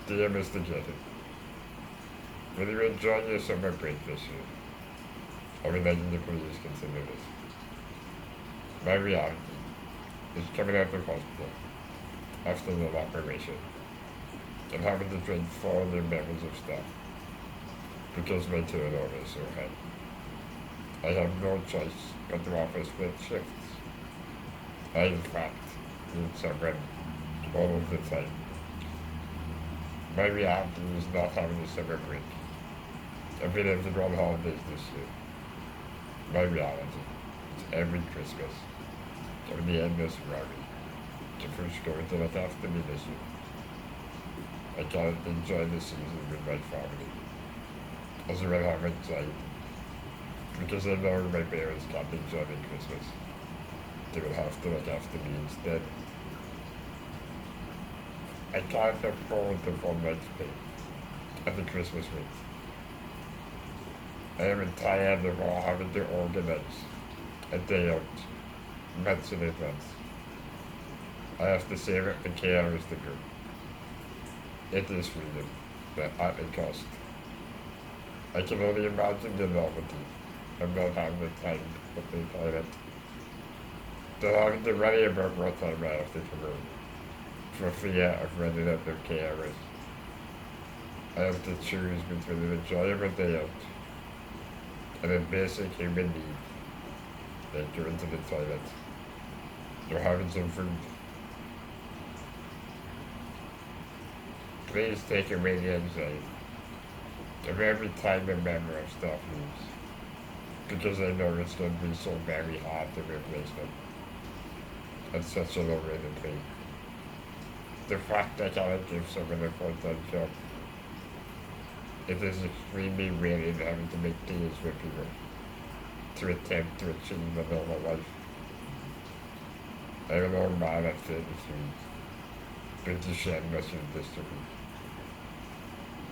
Dear Mr. Getty, will you enjoy your summer break this year? I would like you to please consider this. My reality is coming out of hospital after the operation and having to drink 4 new members of staff because my turnover is so high. I have no choice but to offer split shifts. I, in fact, need someone all of the time. My reality is not having a summer break. I've been able to go on holidays this year. My reality is every Christmas, of the endless worry, to first go until it has to be this year. I can't enjoy the season with my family, as I will have anxiety, because I know my parents can't enjoy the Christmas. They will have to look after me instead. I can't afford the 4 months pay at the Christmas rate. I am tired of all having to organize a day out months in advance. I have to save it for carers to go. It is freedom, but at a cost. I can only imagine the novelty of not having the time to put the toilet. To having to worry about what time I have to come home, for fear of running out of carers. I have to choose between an enjoyable day out and a basic human need, like going to the toilet or having some food. Please take away the anxiety of every time a member of staff leaves, because I know it's going to be so very hard to replace them at such a low rate of pay. The fact that I cannot give someone a full-time job, it is extremely wearing having to make deals with people to attempt to achieve a normal life. I am an old man at 33, British and Muslim dystrophy.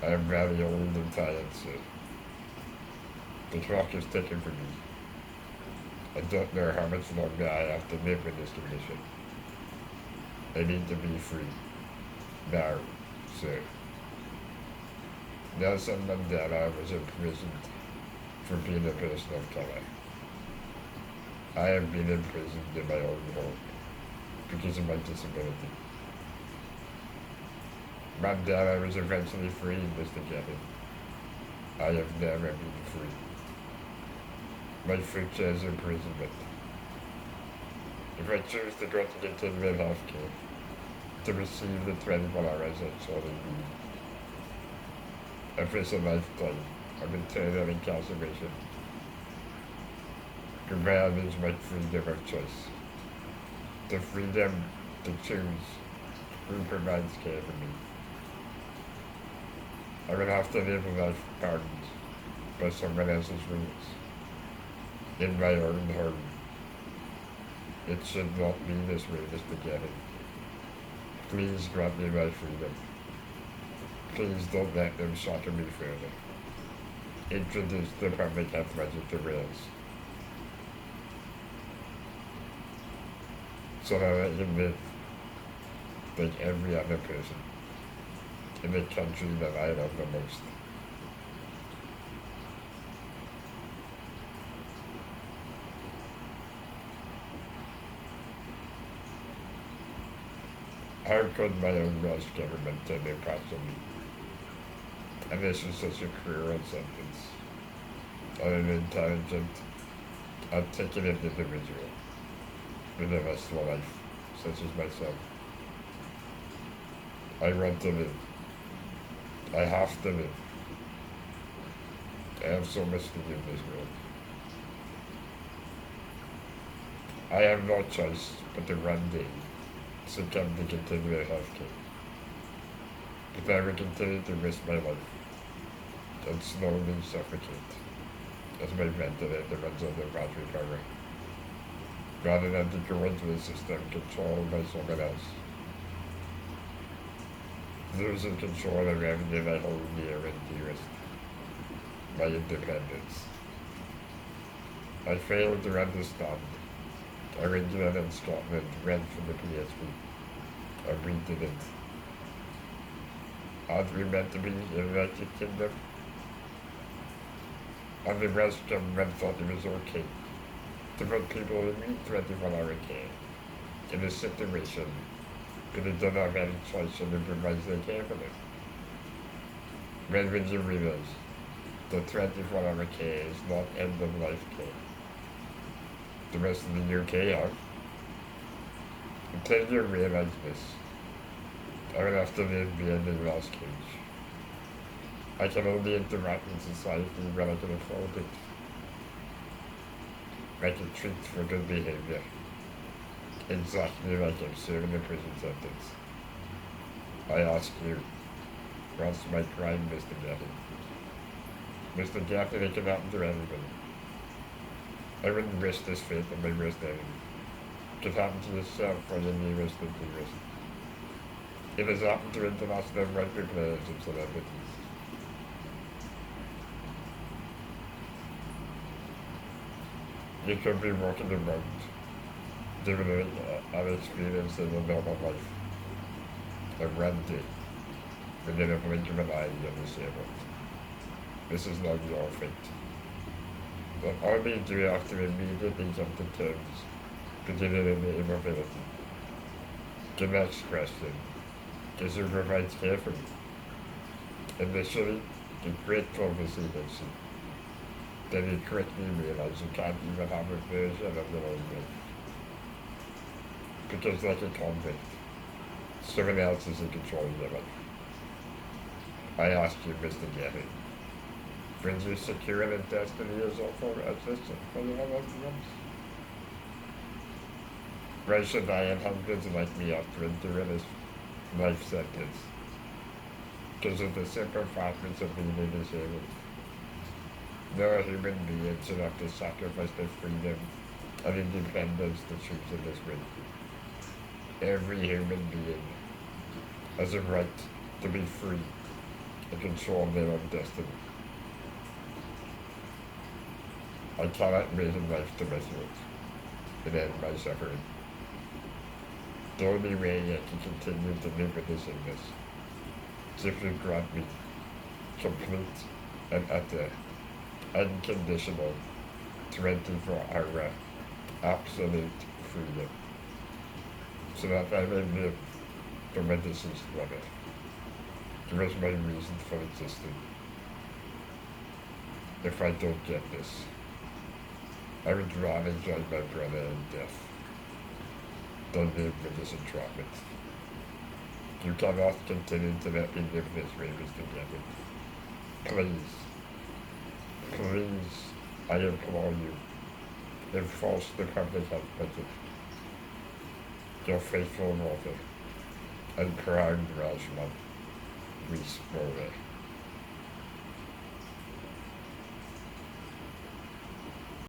I am very old and tired, sir. The clock is ticking for me. I don't know how much longer I have to live with this condition. I need to be free. Now, sir. Nelson Mandela was imprisoned for being a person of color. I have been imprisoned in my own home because of my disability. Mandela was eventually freed, Mr. Getty. I have never been free. My future is imprisonment. If I choose to go to continuing health care, to receive the 24 hours I sorely need, I face a lifetime of internal incarceration. Command is my freedom of choice. The freedom to choose who provides care for me. I will have to live a life bound by someone else's rules, in my own home. It should not be this way, Mr. Getty. Please grant me my freedom. Please don't let them shatter me further. Introduce the public health budget to Wales, so that I can live like every other person in the country that I love the most. How could my own Welsh government take their parts of me? And this is such a cruel sentence on an intelligent, articulate individual with a restful life, such as myself. I want to live. I have to live. I have so much to give this world. I have no choice but to one day succumb to continuing health care. If I will continue to risk my life and slowly suffocate as my ventilator runs under battery power, rather than to go into a system controlled by someone else, losing control of everything I hold near and dearest, my independence. I failed to understand how England and Scotland went from the PSP, and we didn't. Aren't we meant to be in the United Kingdom? And the West government thought it was okay to put people who need 24-hour care in a situation where they don't have any choice and improvise their care for them. When would you realize that 24-hour care is not end-of-life care? The rest of the UK are. Until you realize this, I will have to live behind a glass cage. I can only interact with society when I can afford it. Like a treat for good behavior. Exactly like I'm serving a prison sentence. I ask you, what's my crime, Mr. Gaffney? Mr. Gaffney, it can happen to anybody. I wouldn't wish this fate on my worst enemy. It could happen to yourself or your nearest and dearest. It has happened to international rugby players and celebrities. You could be walking around, given an experience in a normal life, and one day, within a blink of an eye, you're disabled. This is not your fate. Not only do you have to immediately come to terms with your immobility. The next question is who provides care for you? Initially, you're grateful for CHC. Then you quickly realize you can't even have a version of your own life. Because like a convict, someone else is in control of your life. I ask you, Mr. Gehry, when you secure an destiny as also assistant for your loved ones? Why should I and hundreds like me have to endure this life sentence? Because of the simple factors of being disabled. No human being should have to sacrifice their freedom and independence to choose in this way. Every human being has a right to be free and control their own destiny. I cannot imagine life to my throat and end my suffering. The only way I can continue to live with this illness is if you grant me complete and utter unconditional 24-hour absolute freedom, so that I may live for my deceased brother. It was my reason for existing. If I don't get this, I would rather join my brother in death than live with this entrapment. You cannot continue to let me live this way, Mr. Gavin. Please, I implore you, enforce the public health budget. Your faithful daughter and crowned Rajman, Reese Bowler.